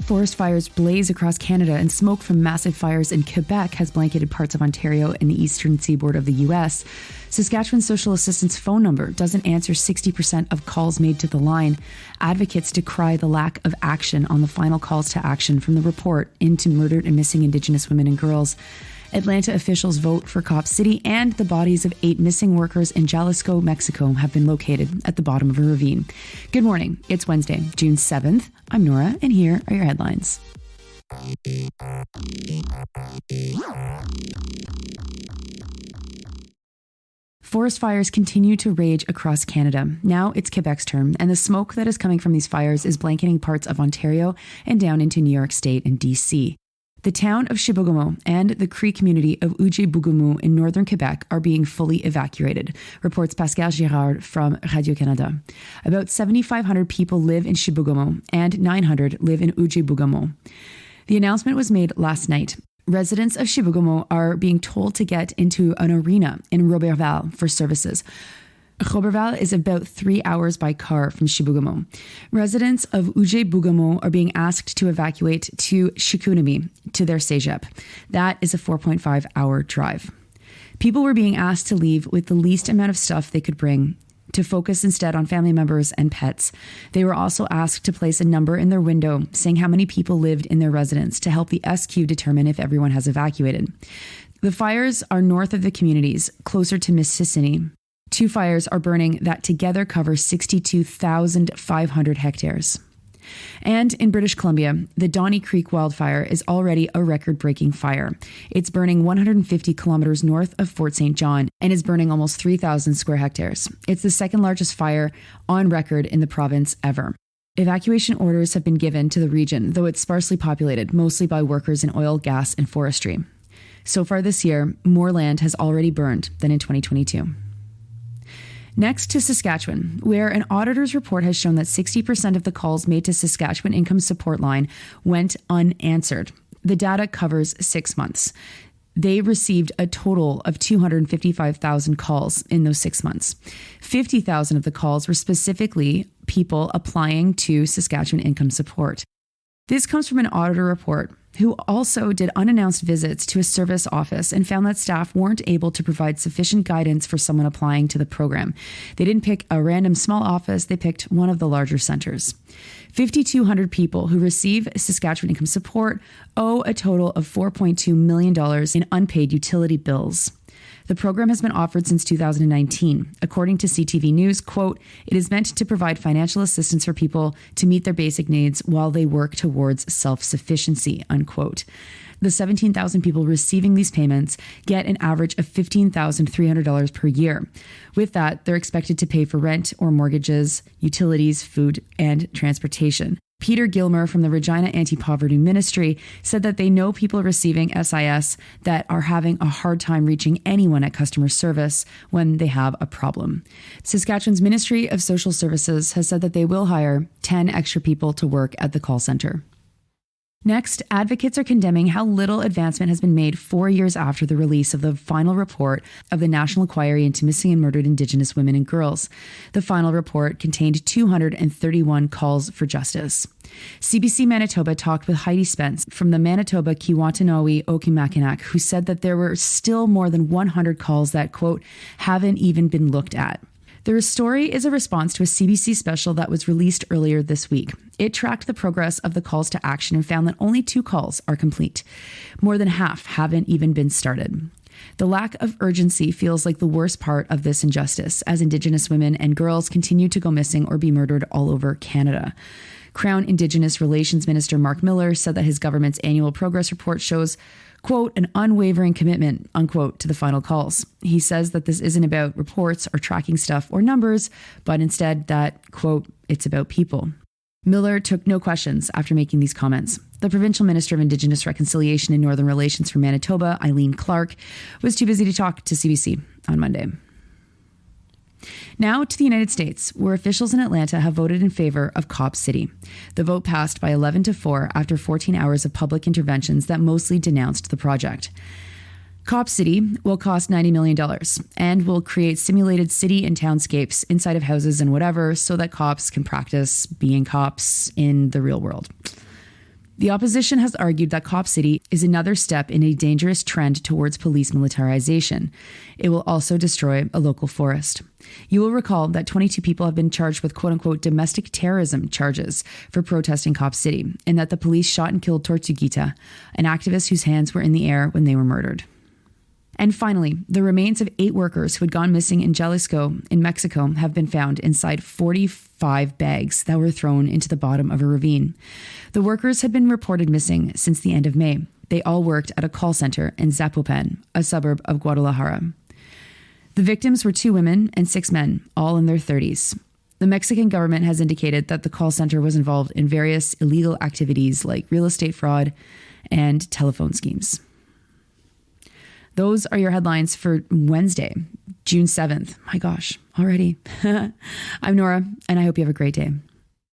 Forest fires blaze across Canada, and smoke from massive fires in Quebec has blanketed parts of Ontario and the eastern seaboard of the U.S. Saskatchewan Social Assistance phone number doesn't answer 60% of calls made to the line. Advocates decry the lack of action on the final calls to action from the report into murdered and missing Indigenous women and girls. Atlanta officials vote for Cop City, and the bodies of 8 missing workers in Jalisco, Mexico have been located at the bottom of a ravine. Good morning. It's Wednesday, June 7th. I'm Nora, and here are your headlines. Forest fires continue to rage across Canada. Now it's Quebec's turn, and the smoke that is coming from these fires is blanketing parts of Ontario and down into New York State and DC. The town of Chibougamau and the Cree community of Oujé-Bougamau in northern Quebec are being fully evacuated, reports Pascal Girard from Radio-Canada. About 7,500 people live in Chibougamau and 900 live in Oujé-Bougamau. The announcement was made last night. Residents of Chibougamau are being told to get into an arena in Roberval for services. Roberval is about 3 hours by car from Chibougamau. Residents of Oujé-Bougamau are being asked to evacuate to Chicoutimi, to their cégep. That is a 4.5-hour drive. People were being asked to leave with the least amount of stuff they could bring, to focus instead on family members and pets. They were also asked to place a number in their window saying how many people lived in their residence to help the SQ determine if everyone has evacuated. The fires are north of the communities, closer to Mississauga. 2 fires are burning that together cover 62,500 hectares. And in British Columbia, the Donny Creek wildfire is already a record-breaking fire. It's burning 150 kilometers north of Fort St. John and is burning almost 3,000 square hectares. It's the second largest fire on record in the province ever. Evacuation orders have been given to the region, though it's sparsely populated, mostly by workers in oil, gas, and forestry. So far this year, more land has already burned than in 2022. Next to Saskatchewan, where an auditor's report has shown that 60% of the calls made to Saskatchewan Income Support Line went unanswered. The data covers 6 months. They received a total of 255,000 calls in those 6 months. 50,000 of the calls were specifically people applying to Saskatchewan Income Support. This comes from an auditor report who also did unannounced visits to a service office and found that staff weren't able to provide sufficient guidance for someone applying to the program. They didn't pick a random small office, they picked one of the larger centers. 5,200 people who receive Saskatchewan Income Support owe a total of $4.2 million in unpaid utility bills. The program has been offered since 2019. According to CTV News, quote, "It is meant to provide financial assistance for people to meet their basic needs while they work towards self-sufficiency," unquote. The 17,000 people receiving these payments get an average of $15,300 per year. With that, they're expected to pay for rent or mortgages, utilities, food, and transportation. Peter Gilmer from the Regina Anti-Poverty Ministry said that they know people receiving SIS that are having a hard time reaching anyone at customer service when they have a problem. Saskatchewan's Ministry of Social Services has said that they will hire 10 extra people to work at the call center. Next, advocates are condemning how little advancement has been made 4 years after the release of the final report of the National Inquiry into Missing and Murdered Indigenous Women and Girls. The final report contained 231 calls for justice. CBC Manitoba talked with Heidi Spence from the Manitoba Kiwantanaway Okimakanak, who said that there were still more than 100 calls that, quote, haven't even been looked at. The story is a response to a CBC special that was released earlier this week. It tracked the progress of the calls to action and found that only 2 calls are complete. More than half haven't even been started. The lack of urgency feels like the worst part of this injustice, as Indigenous women and girls continue to go missing or be murdered all over Canada. Crown Indigenous Relations Minister Mark Miller said that his government's annual progress report shows, quote, an unwavering commitment, unquote, to the final calls. He says that this isn't about reports or tracking stuff or numbers, but instead that, quote, it's about people. Miller took no questions after making these comments. The Provincial Minister of Indigenous Reconciliation and Northern Relations for Manitoba, Eileen Clark, was too busy to talk to CBC on Monday. Now to the United States, where officials in Atlanta have voted in favor of Cop City. The vote passed by 11-4 after 14 hours of public interventions that mostly denounced the project. Cop City will cost $90 million and will create simulated city and townscapes inside of houses and whatever so that cops can practice being cops in the real world. The opposition has argued that Cop City is another step in a dangerous trend towards police militarization. It will also destroy a local forest. You will recall that 22 people have been charged with quote-unquote domestic terrorism charges for protesting Cop City, and that the police shot and killed Tortuguita, an activist whose hands were in the air when they were murdered. And finally, the remains of 8 workers who had gone missing in Jalisco in Mexico have been found inside 45 bags that were thrown into the bottom of a ravine. The workers had been reported missing since the end of May. They all worked at a call center in Zapopan, a suburb of Guadalajara. The victims were 2 women and 6 men, all in their 30s. The Mexican government has indicated that the call center was involved in various illegal activities like real estate fraud and telephone schemes. Those are your headlines for Wednesday, June 7th. My gosh, already. I'm Nora, and I hope you have a great day.